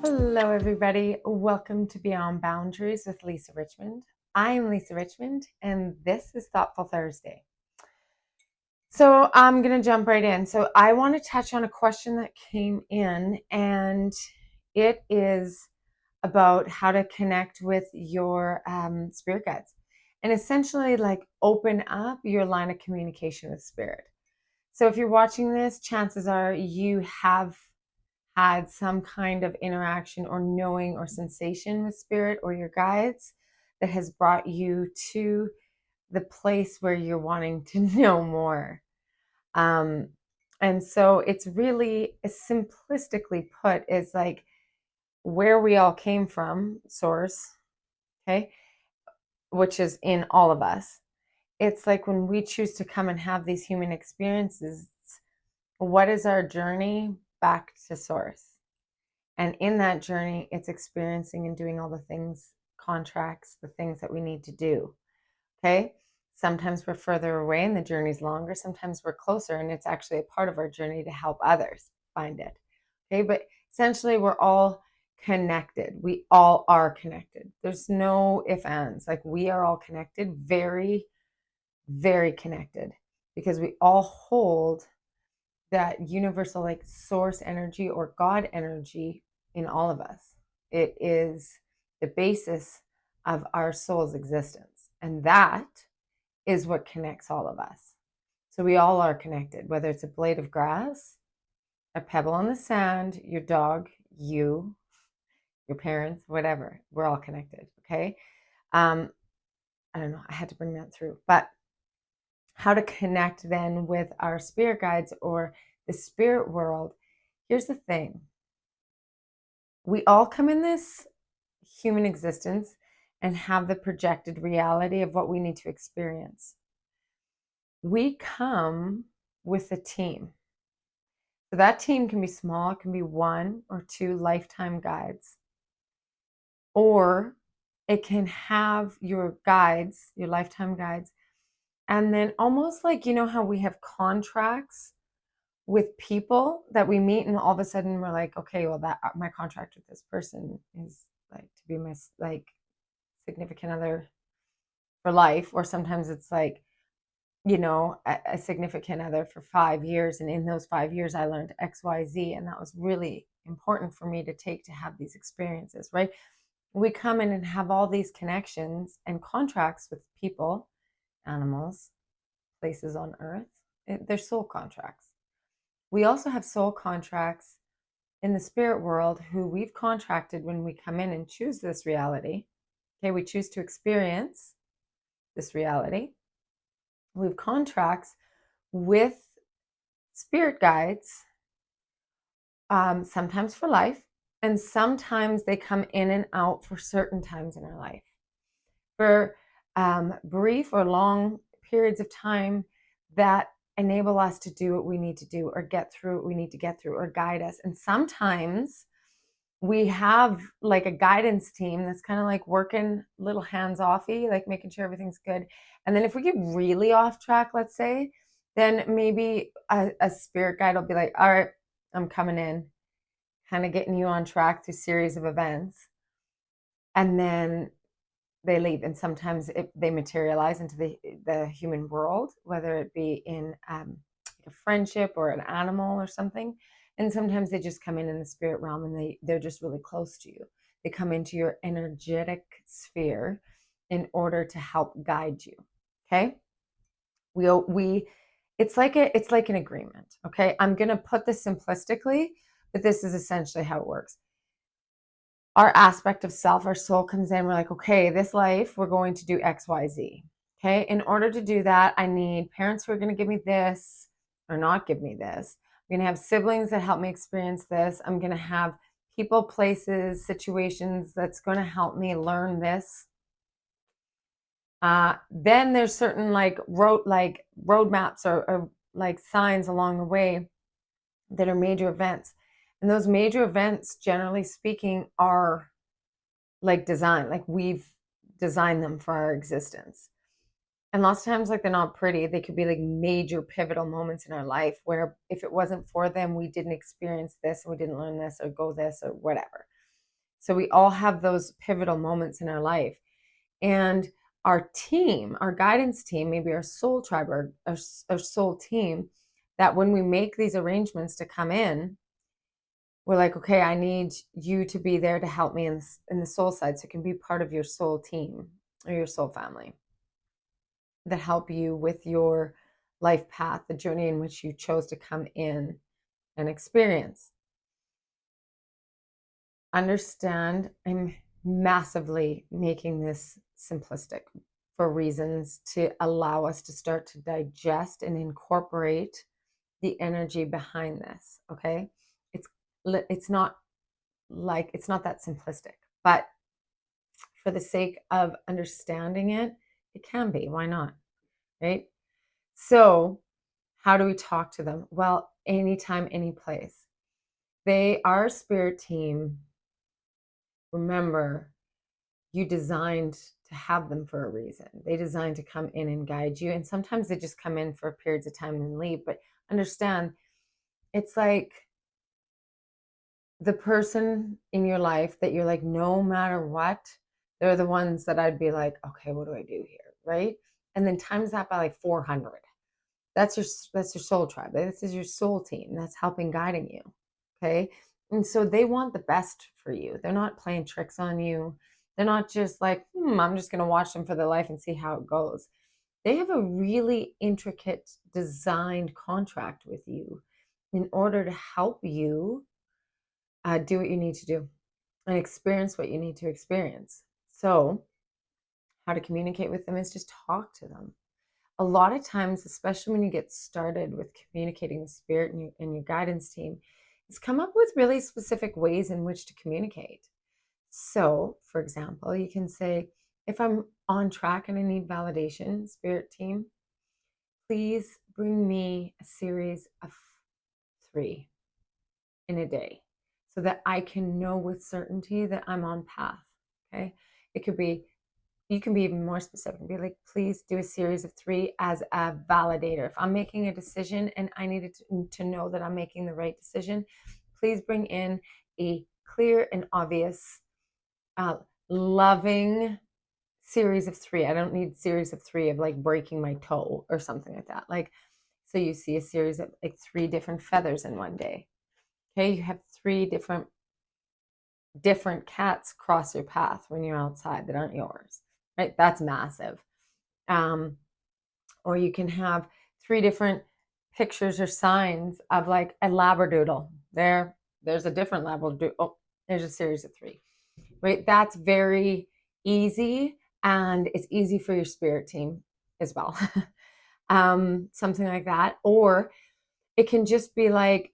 Hello, everybody. Welcome to Beyond Boundaries with Lisa Richmond. I am Lisa Richmond, and this is Thoughtful Thursday. So I'm going to jump right in. So I want to touch on a question that came in, and it is about how to connect with your spirit guides and essentially like open up your line of communication with spirit. So if you're watching this, chances are you have had some kind of interaction or knowing or sensation with spirit or your guides that has brought you to the place where you're wanting to know more. Um, and so it's really simplistically put is like where we all came from, source, okay, which is in all of us. It's like when we choose to come and have these human experiences, what is our journey back to source? And in that journey, it's experiencing and doing all the things, contracts, the things that we need to do. Okay. Sometimes we're further away and the journey's longer. Sometimes we're closer and it's actually a part of our journey to help others find it. Okay. But essentially, we're all connected. We all are connected. There's no ifs, ands. Like we are all connected, very, very connected because we all hold that universal like source energy or God energy in all of us. It is the basis of our soul's existence. And that is what connects all of us. So we all are connected, whether it's a blade of grass, a pebble on the sand, your dog, you, your parents, whatever. We're all connected. Okay. I don't know. I had to bring that through. But how to connect then with our spirit guides or the spirit world. Here's the thing. We all come in this human existence and have the projected reality of what we need to experience. We come with a team. So that team can be small, it can be one or two lifetime guides. Or it can have your guides, your lifetime guides, and then almost like, you know, how we have contracts with people that we meet and all of a sudden we're like, okay, well, that my contract with this person is like to be my like significant other for life. Or sometimes it's like, you know, a significant other for 5 years, and in those 5 years I learned XYZ, and that was really important for me to take to have these experiences, right? We come in and have all these connections and contracts with people, animals, places on earth. They're soul contracts. We also have soul contracts in the spirit world who we've contracted when we come in and choose this reality. Okay, we choose to experience this reality. We have contracts with spirit guides, sometimes for life, and sometimes they come in and out for certain times in our life. For brief or long periods of time that enable us to do what we need to do or get through what we need to get through or guide us. And sometimes we have like a guidance team that's kind of like working little hands offy, like making sure everything's good. And then if we get really off track, let's say, then maybe a spirit guide will be like, all right, I'm coming in, kind of getting you on track through a series of events. And then they leave, and sometimes they materialize into the human world, whether it be in like a friendship or an animal or something. And sometimes they just come in the spirit realm and they're just really close to you. They come into your energetic sphere in order to help guide you. Okay. We it's like an agreement. Okay. I'm going to put this simplistically, but this is essentially how it works. Our aspect of self, our soul comes in. We're like, okay, this life, we're going to do X, Y, Z. Okay. In order to do that, I need parents who are going to give me this or not give me this. I'm going to have siblings that help me experience this. I'm going to have people, places, situations that's going to help me learn this. Then there's certain like roadmaps or like signs along the way that are major events. And those major events, generally speaking, are like design, like we've designed them for our existence. And lots of times, like they're not pretty. They could be like major pivotal moments in our life where if it wasn't for them, we didn't experience this, we didn't learn this or go this or whatever. So we all have those pivotal moments in our life. And our team, our guidance team, maybe our soul tribe or our soul team, that when we make these arrangements to come in, we're like, okay, I need you to be there to help me in the soul side, so it can be part of your soul team or your soul family that help you with your life path, the journey in which you chose to come in and experience. Understand, I'm massively making this simplistic for reasons to allow us to start to digest and incorporate the energy behind this. Okay, it's not it's not that simplistic, but for the sake of understanding it, it can be. Why not? Right? So, how do we talk to them? Well, anytime, any place. They are a spirit team. Remember, you designed to have them for a reason. They designed to come in and guide you. And sometimes they just come in for periods of time and leave. But understand, it's like the person in your life that you're like, no matter what, they're the ones that I'd be like, okay, what do I do here? Right. And then times that by like 400. That's your soul tribe. This is your soul team that's helping guiding you. Okay. And so they want the best for you. They're not playing tricks on you. They're not just like, I'm just going to watch them for their life and see how it goes. They have a really intricate designed contract with you in order to help you do what you need to do and experience what you need to experience. So, how to communicate with them is just talk to them. A lot of times, especially when you get started with communicating with spirit and your guidance team, is come up with really specific ways in which to communicate. So, for example, you can say, if I'm on track and I need validation, spirit team, please bring me a series of 3 in a day so that I can know with certainty that I'm on path. Okay. It could be, you can be even more specific. Be like, please do a series of 3 as a validator. If I'm making a decision and I needed to know that I'm making the right decision, please bring in a clear and obvious, loving series of 3. I don't need series of 3 of like breaking my toe or something like that. Like, so you see a series of like 3 different feathers in one day. Okay, you have 3 different cats cross your path when you're outside that aren't yours, right? That's massive. Or you can have 3 different pictures or signs of like a labradoodle. There's a different labradoodle. Oh, there's a series of 3, right? That's very easy, and it's easy for your spirit team as well. Something like that. Or it can just be like,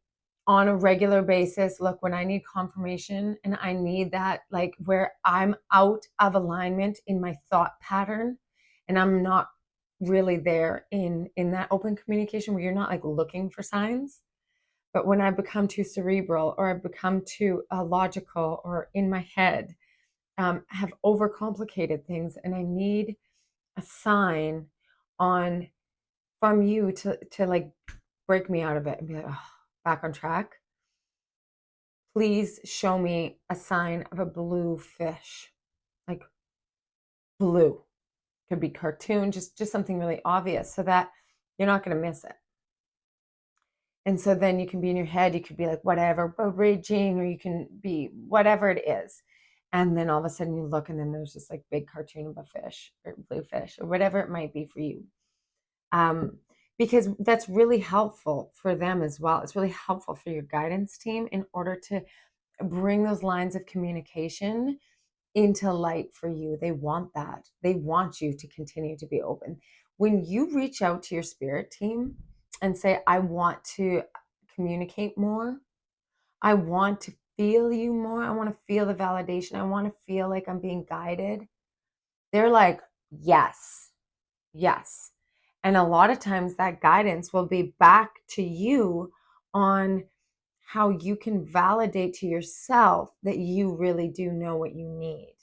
on a regular basis, look, when I need confirmation and I need that, like where I'm out of alignment in my thought pattern and I'm not really there in that open communication where you're not like looking for signs, but when I become too cerebral or I become too logical or in my head, have overcomplicated things, and I need a sign on from you to like break me out of it and be like, oh, back on track. Please show me a sign of a blue fish, like blue. Could be cartoon, just something really obvious so that you're not going to miss it. And so then you can be in your head, you could be like, whatever, raging, or you can be whatever it is. And then all of a sudden you look and then there's this like big cartoon of a fish or blue fish or whatever it might be for you. Because that's really helpful for them as well. It's really helpful for your guidance team in order to bring those lines of communication into light for you. They want that. They want you to continue to be open. When you reach out to your spirit team and say, I want to communicate more, I want to feel you more, I want to feel the validation, I want to feel like I'm being guided, they're like, yes, yes. And a lot of times that guidance will be back to you on how you can validate to yourself that you really do know what you need.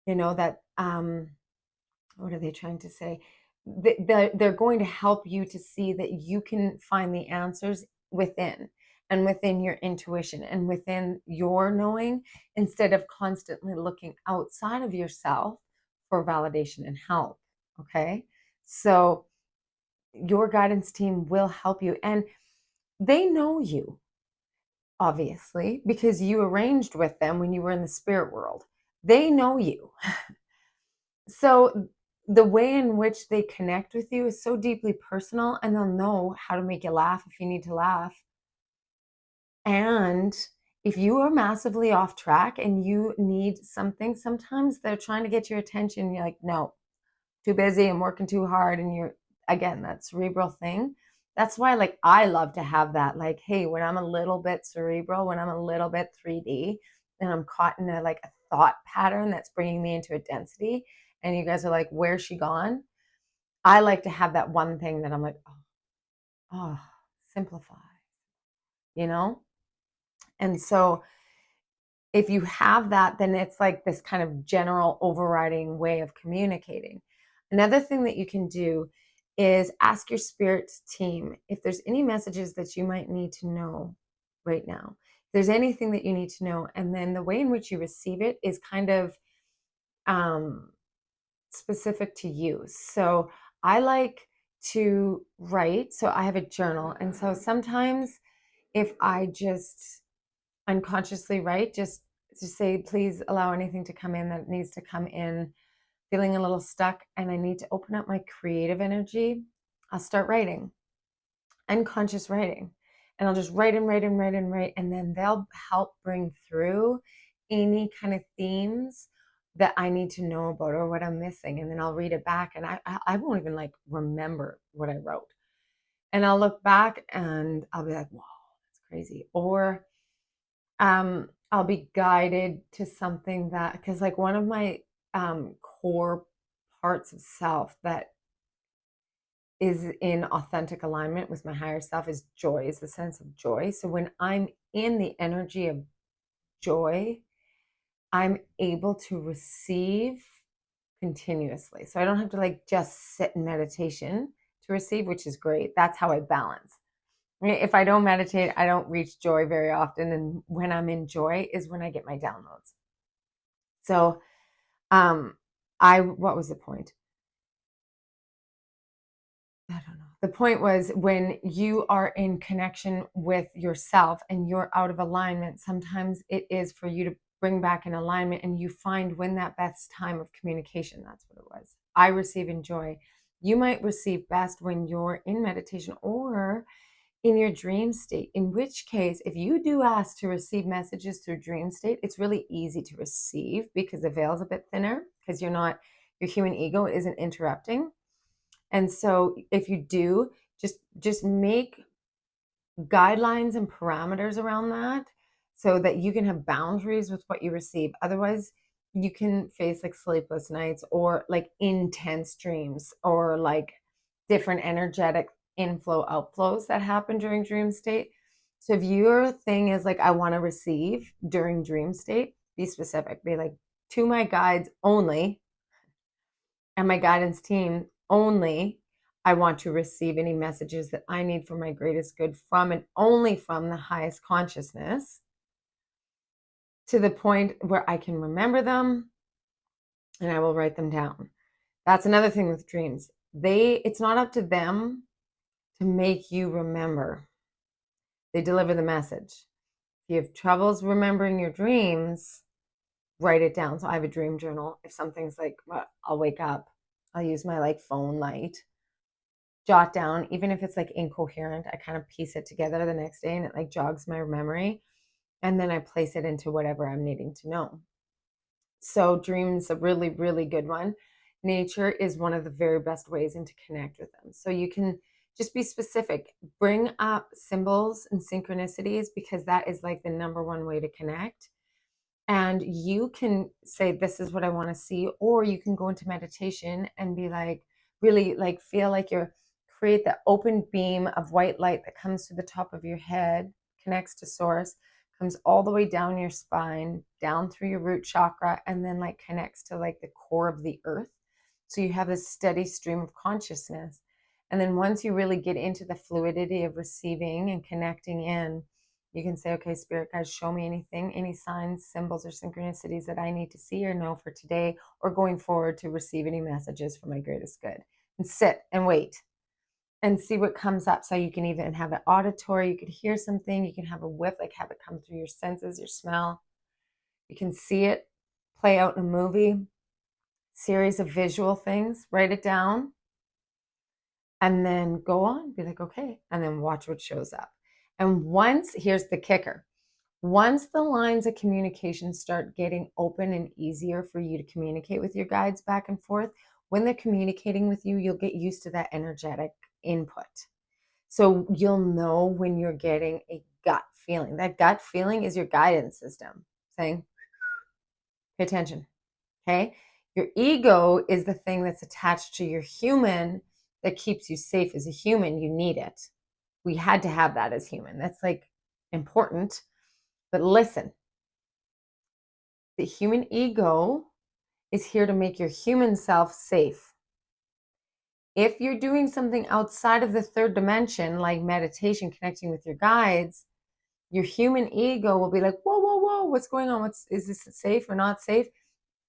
You know, that, what are they trying to say? They're going to help you to see that you can find the answers within. and within your intuition and within your knowing, instead of constantly looking outside of yourself for validation and help. Okay. So your guidance team will help you, and they know you, obviously, because you arranged with them when you were in the spirit world. They know you. So the way in which they connect with you is so deeply personal, and they'll know how to make you laugh if you need to laugh. And if you are massively off track and you need something, sometimes they're trying to get your attention. You're like, no, too busy, I'm working too hard. And you're, again, that cerebral thing. That's why, like, I love to have that, like, hey, when I'm a little bit cerebral, when I'm a little bit 3D, and I'm caught in a, like, a thought pattern that's bringing me into a density, and you guys are like, where's she gone? I like to have that one thing that I'm like, oh, simplify, you know? And so if you have that, then it's like this kind of general overriding way of communicating. Another thing that you can do is ask your spirit team if there's any messages that you might need to know right now. If there's anything that you need to know. And then the way in which you receive it is kind of specific to you. So I like to write. So I have a journal. And so sometimes if I just unconsciously write, just to say, please allow anything to come in that needs to come in, feeling a little stuck, and I need to open up my creative energy, I'll start writing, unconscious writing. And I'll just write and write and write and write. And then they'll help bring through any kind of themes that I need to know about or what I'm missing. And then I'll read it back, and I won't even like remember what I wrote. And I'll look back and I'll be like, wow, that's crazy. Or I'll be guided to something that, because like one of my core parts of self that is in authentic alignment with my higher self is joy, is the sense of joy. So when I'm in the energy of joy, I'm able to receive continuously. So I don't have to like just sit in meditation to receive, which is great. That's how I balance. If I don't meditate, I don't reach joy very often. And when I'm in joy is when I get my downloads. So, what was the point? I don't know. The point was when you are in connection with yourself and you're out of alignment, sometimes it is for you to bring back an alignment, and you find when that best time of communication, that's what it was. I receive in joy. You might receive best when you're in meditation or in your dream state, in which case, if you do ask to receive messages through dream state, it's really easy to receive because the veil's a bit thinner, because your human ego isn't interrupting. And so if you do, just make guidelines and parameters around that so that you can have boundaries with what you receive. Otherwise, you can face like sleepless nights or like intense dreams or like different energetic inflow outflows that happen during dream state. So if your thing is like, I want to receive during dream state, be specific. Be like, to my guides only and my guidance team only, I want to receive any messages that I need for my greatest good from and only from the highest consciousness, to the point where I can remember them and I will write them down. That's another thing with dreams. It's not up to them to make you remember. They deliver the message. If you have troubles remembering your dreams, write it down. So I have a dream journal. If something's like, well, I'll wake up, I'll use my like phone light, jot down, even if it's like incoherent, I kind of piece it together the next day and it like jogs my memory. And then I place it into whatever I'm needing to know. So dreams a really, really good one. Nature is one of the very best ways to connect with them. So you can just be specific. Bring up symbols and synchronicities, because that is like the number one way to connect. And you can say, this is what I want to see. Or you can go into meditation and be like, really like feel like you're create the open beam of white light that comes to the top of your head, connects to source, comes all the way down your spine, down through your root chakra, and then like connects to like the core of the earth. So you have this steady stream of consciousness. And then once you really get into the fluidity of receiving and connecting in, You can say, okay, Spirit guides, show me anything, any signs, symbols, or synchronicities that I need to see or know for today or going forward to receive any messages for my greatest good. And sit and wait and see what comes up. So you can even have it auditory. You could hear something. You can have a whiff, like have it come through your senses, your smell. You can see it play out in a movie, series of visual things. Write it down. And then go on, be like, okay, and then watch what shows up. And here's the kicker, once the lines of communication start getting open and easier for you to communicate with your guides back and forth, when they're communicating with you, you'll get used to that energetic input. So you'll know when you're getting a gut feeling. That gut feeling is your guidance system saying, pay attention, okay? Your ego is the thing that's attached to your human that keeps you safe as a human. You need it. We had to have that as human. That's like important. But listen, the human ego is here to make your human self safe. If you're doing something outside of the third dimension, like meditation, connecting with your guides, your human ego will be like, whoa, whoa, whoa, what's going on? Is this safe or not safe?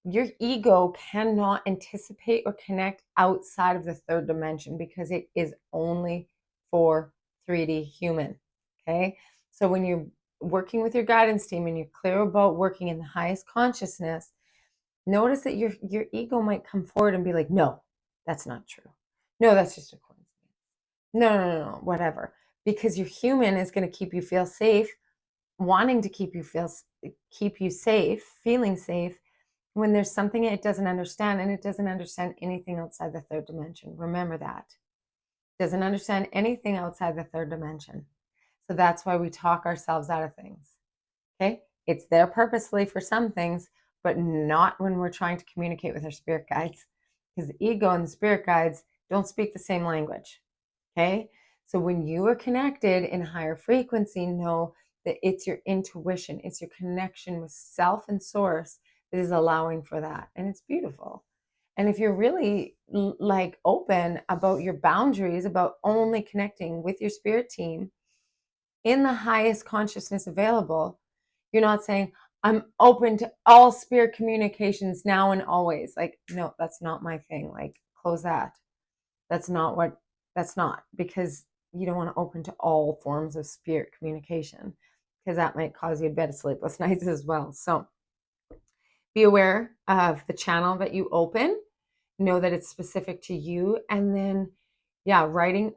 Your ego cannot anticipate or connect outside of the third dimension because it is only for 3D human. Okay. So when you're working with your guidance team and you're clear about working in the highest consciousness, notice that your ego might come forward and be like, no, that's not true. No, that's just a coincidence. No, whatever. Because your human is going to keep you feel safe, wanting to keep you safe, feeling safe, when there's something it doesn't understand, and it doesn't understand anything outside the third dimension. Remember that. It doesn't understand anything outside the third dimension. So that's why we talk ourselves out of things. Okay? It's there purposely for some things, but not when we're trying to communicate with our spirit guides, because the ego and the spirit guides don't speak the same language. Okay? So when you are connected in higher frequency, know that it's your intuition, it's your connection with self and source that is allowing for that. And it's beautiful. And if you're really like open about your boundaries, about only connecting with your spirit team in the highest consciousness available, you're not saying, I'm open to all spirit communications now and always. Like, no, that's not my thing. Like, close that. That's not, because you don't want to open to all forms of spirit communication, because that might cause you a bed of sleepless nights as well. So be aware of the channel that you open, know that it's specific to you. And then, yeah, writing,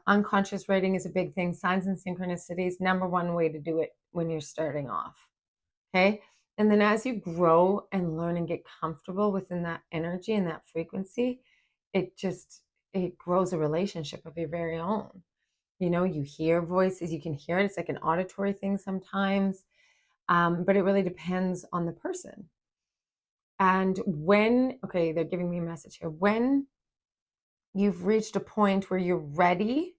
unconscious writing is a big thing. Signs and synchronicities, number one way to do it when you're starting off. Okay. And then as you grow and learn and get comfortable within that energy and that frequency, it grows a relationship of your very own. You know, you hear voices, you can hear it. It's like an auditory thing sometimes, but it really depends on the person. And they're giving me a message here. When you've reached a point where you're ready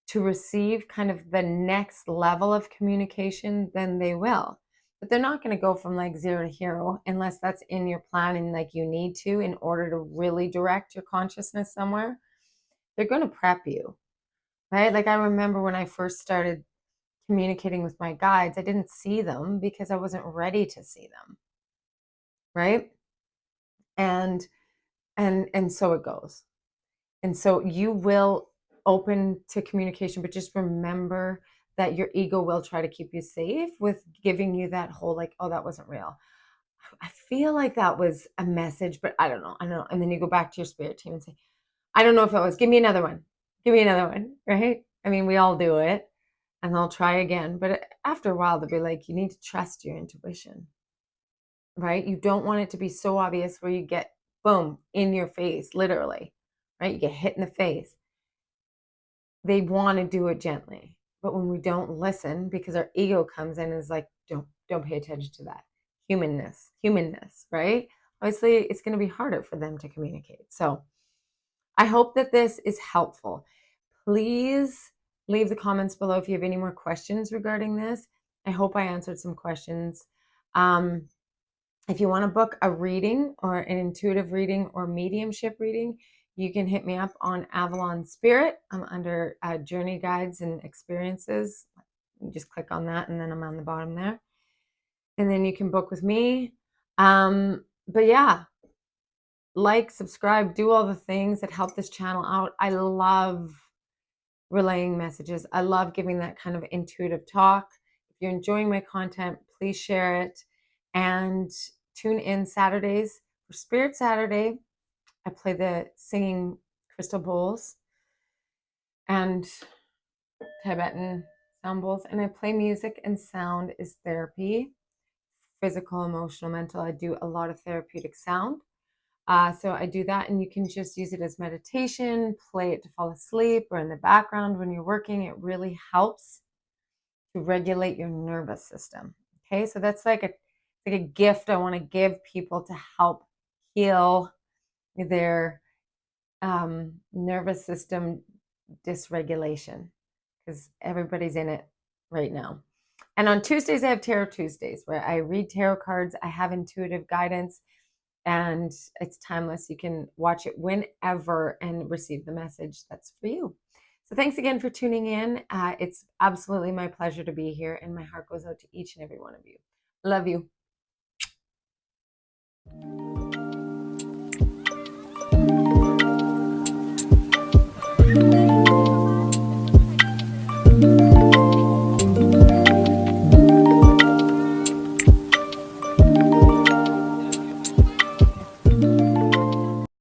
to receive kind of the next level of communication, then they will. But they're not going to go from like 0 to hero unless that's in your plan and like you need to in order to really direct your consciousness somewhere. They're going to prep you, right? Like I remember when I first started communicating with my guides, I didn't see them because I wasn't ready to see them, right? And so it goes. And so you will open to communication, but just remember that your ego will try to keep you safe with giving you that whole like, oh, that wasn't real. I feel like that was a message, but I don't know. And then you go back to your spirit team and say, I don't know if it was, give me another one. Give me another one, right? I mean, we all do it and they'll try again. But after a while, they'll be like, you need to trust your intuition, right? You don't want it to be so obvious where you get, boom, in your face, literally, right? You get hit in the face. They want to do it gently. But when we don't listen, because our ego comes in and is like, don't pay attention to that. Humanness, right? Obviously, it's going to be harder for them to communicate. So I hope that this is helpful. Please leave the comments below if you have any more questions regarding this. I hope I answered some questions. If you want to book a reading or an intuitive reading or mediumship reading, you can hit me up on Avalon Spirit. I'm under Journey Guides and Experiences. You just click on that, and then I'm on the bottom there. And then you can book with me. But yeah, like, subscribe, do all the things that help this channel out. I love relaying messages. I love giving that kind of intuitive talk. If you're enjoying my content, please share it. And tune in Saturdays for Spirit Saturday. I play the singing crystal bowls and Tibetan sound bowls, and I play music, and sound is therapy, physical, emotional, mental. I do a lot of therapeutic sound. So I do that, and you can just use it as meditation, play it to fall asleep, or in the background when you're working. It really helps to regulate your nervous system. Okay, so that's like a gift I want to give people to help heal their nervous system dysregulation, because everybody's in it right now. And on Tuesdays, I have Tarot Tuesdays, where I read tarot cards. I have intuitive guidance, and it's timeless. You can watch it whenever and receive the message that's for you. So thanks again for tuning in. It's absolutely my pleasure to be here, and my heart goes out to each and every one of you. Love you.